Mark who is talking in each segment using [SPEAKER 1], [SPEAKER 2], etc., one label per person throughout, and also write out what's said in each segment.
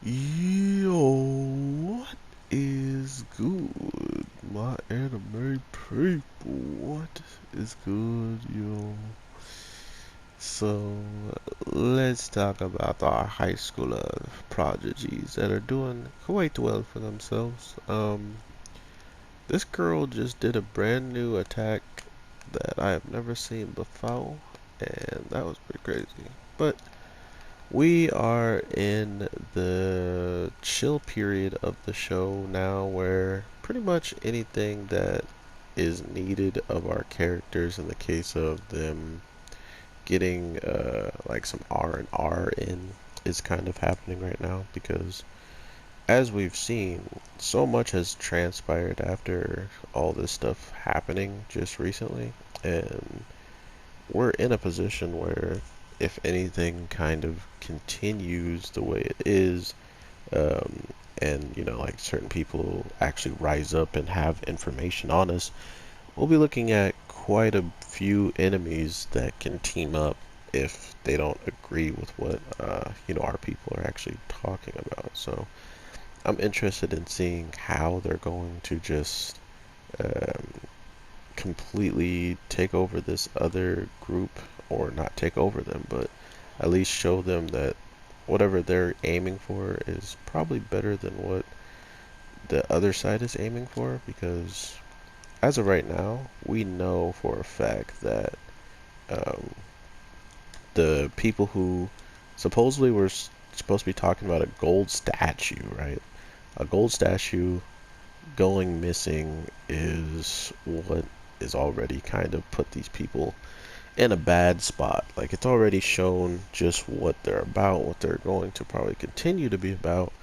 [SPEAKER 1] Yo, what is good, my anime people? What is good, yo? So, let's talk about our high school prodigies that are doing quite well for themselves. This girl just did a brand new attack that I have never seen before, and that was pretty crazy. But we are in the chill period of the show now where pretty much anything that is needed of our characters in the case of them getting like some R&R in is kind of happening right now because as we've seen, so much has transpired after all this stuff happening just recently, and we're in a position where if anything kind of continues the way it is, um, and like certain people actually rise up and have information on us, we'll be looking at quite a few enemies that can team up if they don't agree with what our people are actually talking about. So I'm interested in seeing how they're going to just um, completely take over this other group, or not take over them, but at least show them that whatever they're aiming for is probably better than what the other side is aiming for, because as of right now, we know for a fact that um, the people who supposedly were supposed to be talking about a gold statue, right? A gold statue going missing is what is already kind of put these people in a bad spot. Like, it's already shown just what they're about, what they're going to probably continue to be about,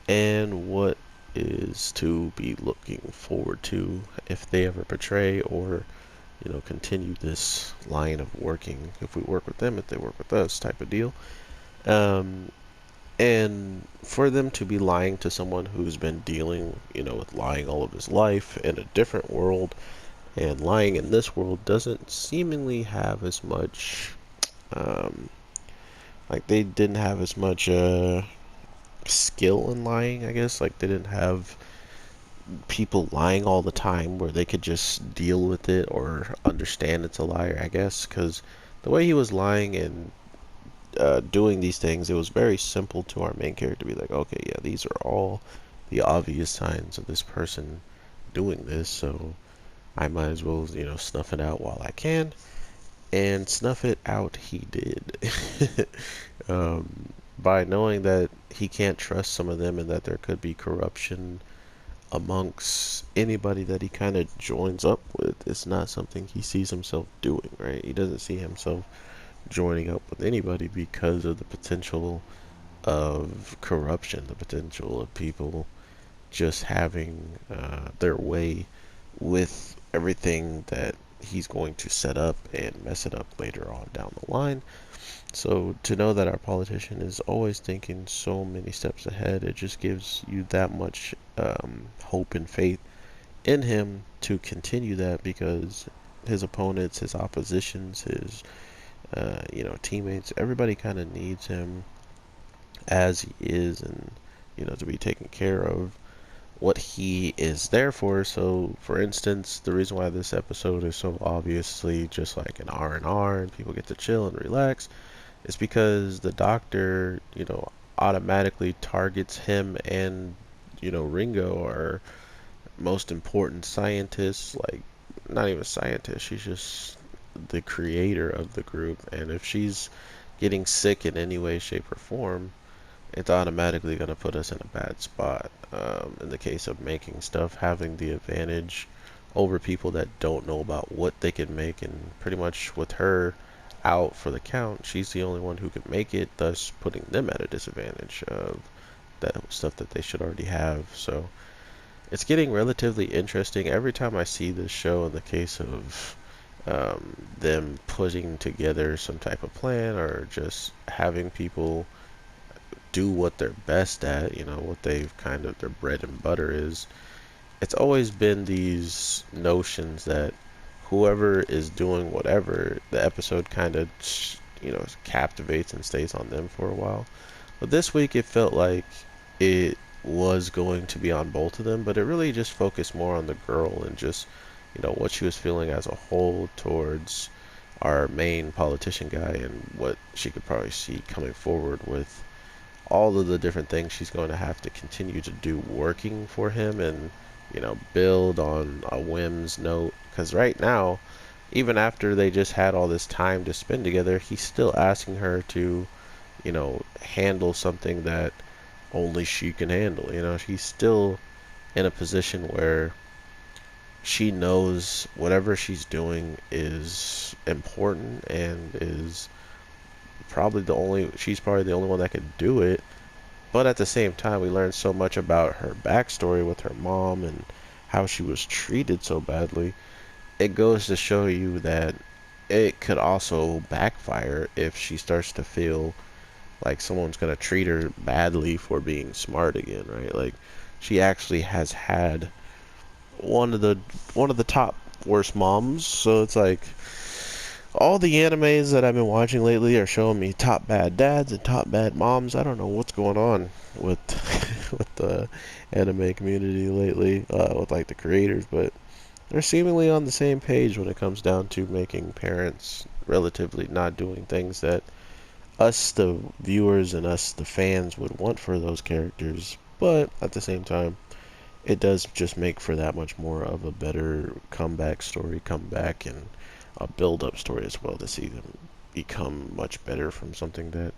[SPEAKER 1] and what is to be looking forward to if they ever portray or continue this line of working. If we work with them, if they work with us, type of deal. Um, and for them to be lying to someone who's been dealing, with lying all of his life in a different world, and lying in this world doesn't seemingly have as much, um, like they didn't have as much skill in lying, I guess. Like they didn't have people lying all the time where they could just deal with it or understand it's a liar, I guess, because the way he was lying and doing these things, it was very simple to our main character to be like, okay, yeah, these are all the obvious signs of this person doing this, so I might as well, snuff it out while I can. And snuff it out he did. By knowing that he can't trust some of them and that there could be corruption amongst anybody that he kind of joins up with, it's not something he sees himself doing, right? He doesn't see himself joining up with anybody because of the potential of corruption, the potential of people just having their way with everything that he's going to set up and mess it up later on down the line. So to know that our politician is always thinking so many steps ahead, it just gives you that much hope and faith in him to continue that, because his opponents, his oppositions, his teammates, everybody kind of needs him as he is, and to be taken care of what he is there for. So, for instance, the reason why this episode is so obviously just like an R&R and people get to chill and relax is because the doctor, automatically targets him and, Ringo are most important scientists, like not even scientists, she's just the creator of the group. And if she's getting sick in any way, shape, or form, it's automatically going to put us in a bad spot. In the case of making stuff, having the advantage over people that don't know about what they can make, and pretty much with her out for the count, she's the only one who can make it, thus putting them at a disadvantage of that stuff that they should already have. So it's getting relatively interesting every time I see this show in the case of them putting together some type of plan, or just having people do what they're best at, what they've kind of their bread and butter is. It's always been these notions that whoever is doing whatever, the episode kind of, captivates and stays on them for a while. But this week it felt like it was going to be on both of them, but it really just focused more on the girl and just, what she was feeling as a whole towards our main politician guy and what she could probably see coming forward with all of the different things she's going to have to continue to do working for him and, build on a whim's note. Because right now, even after they just had all this time to spend together, he's still asking her to, handle something that only she can handle. She's still in a position where she knows whatever she's doing is important and is she's probably the only one that could do it. But at the same time, we learn so much about her backstory with her mom and how she was treated so badly. It goes to show you that it could also backfire if she starts to feel like someone's going to treat her badly for being smart again, right? Like she actually has had one of the top worst moms, so it's like all the animes that I've been watching lately are showing me top bad dads and top bad moms. I don't know what's going on with with the anime community lately, with like the creators, but they're seemingly on the same page when it comes down to making parents relatively not doing things that us, the viewers, and us, the fans, would want for those characters. But at the same time, it does just make for that much more of a better comeback story, comeback, and a build-up story as well to see them become much better from something that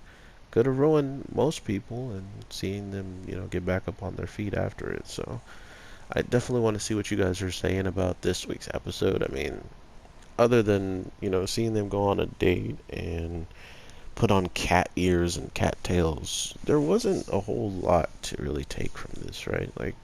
[SPEAKER 1] could have ruined most people and seeing them, get back up on their feet after it. So I definitely want to see what you guys are saying about this week's episode. I mean, other than, seeing them go on a date and put on cat ears and cat tails, there wasn't a whole lot to really take from this, right? Like,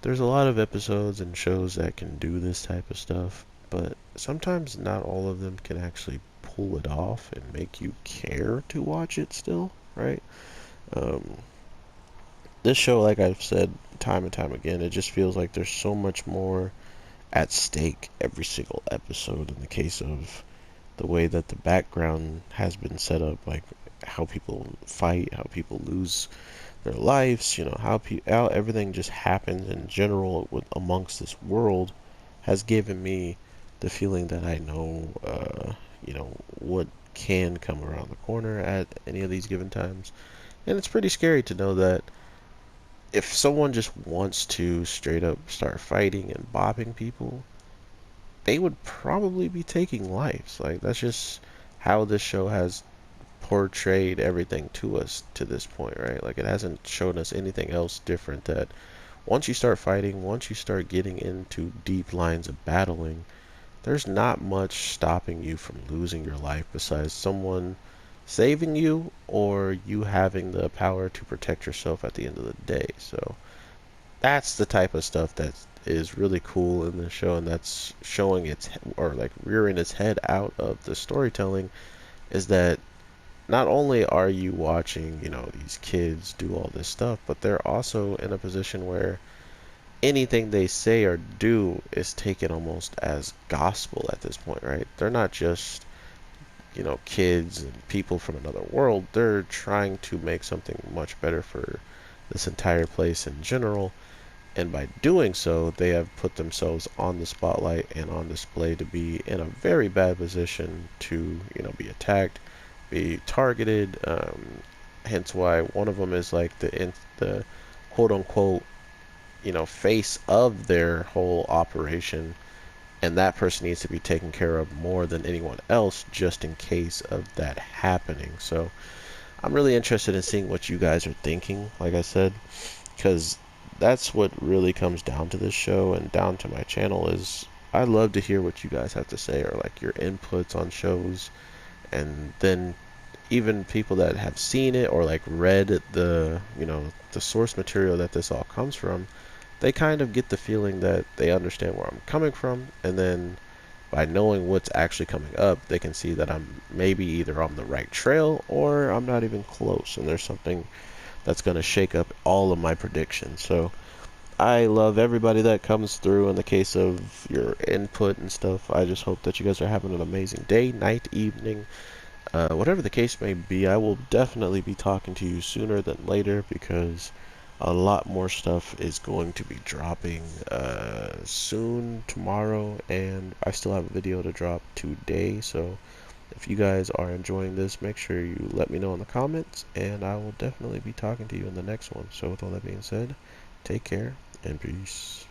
[SPEAKER 1] there's a lot of episodes and shows that can do this type of stuff, but sometimes not all of them can actually pull it off and make you care to watch it still, right? Um, this show, like I've said time and time again, it just feels like there's so much more at stake every single episode in the case of the way that the background has been set up, like how people fight, how people lose their lives, how everything just happens in general amongst this world has given me the feeling that I know, what can come around the corner at any of these given times. And it's pretty scary to know that if someone just wants to straight up start fighting and bopping people, they would probably be taking lives. Like, that's just how this show has portrayed everything to us to this point, right? Like, it hasn't shown us anything else different that once you start fighting, once you start getting into deep lines of battling, there's not much stopping you from losing your life besides someone saving you or you having the power to protect yourself at the end of the day. So that's the type of stuff that is really cool in the show, and that's showing its or like rearing its head out of the storytelling, is that not only are you watching, these kids do all this stuff, but they're also in a position where anything they say or do is taken almost as gospel at this point, right? They're not just, kids and people from another world. They're trying to make something much better for this entire place in general. And by doing so, they have put themselves on the spotlight and on display to be in a very bad position to, be attacked, be targeted. Hence why one of them is like the quote unquote, face of their whole operation, and that person needs to be taken care of more than anyone else just in case of that happening. So I'm really interested in seeing what you guys are thinking, like I said, because that's what really comes down to this show and down to my channel is I love to hear what you guys have to say or like your inputs on shows, and then even people that have seen it or like read the source material that this all comes from, they kind of get the feeling that they understand where I'm coming from, and then by knowing what's actually coming up, they can see that I'm maybe either on the right trail or I'm not even close, and there's something that's going to shake up all of my predictions. So I love everybody that comes through in the case of your input and stuff. I just hope that you guys are having an amazing day, night, evening, whatever the case may be. I will definitely be talking to you sooner than later because a lot more stuff is going to be dropping soon, tomorrow, and I still have a video to drop today. So if you guys are enjoying this, make sure you let me know in the comments, and I will definitely be talking to you in the next one. So with all that being said, take care and peace.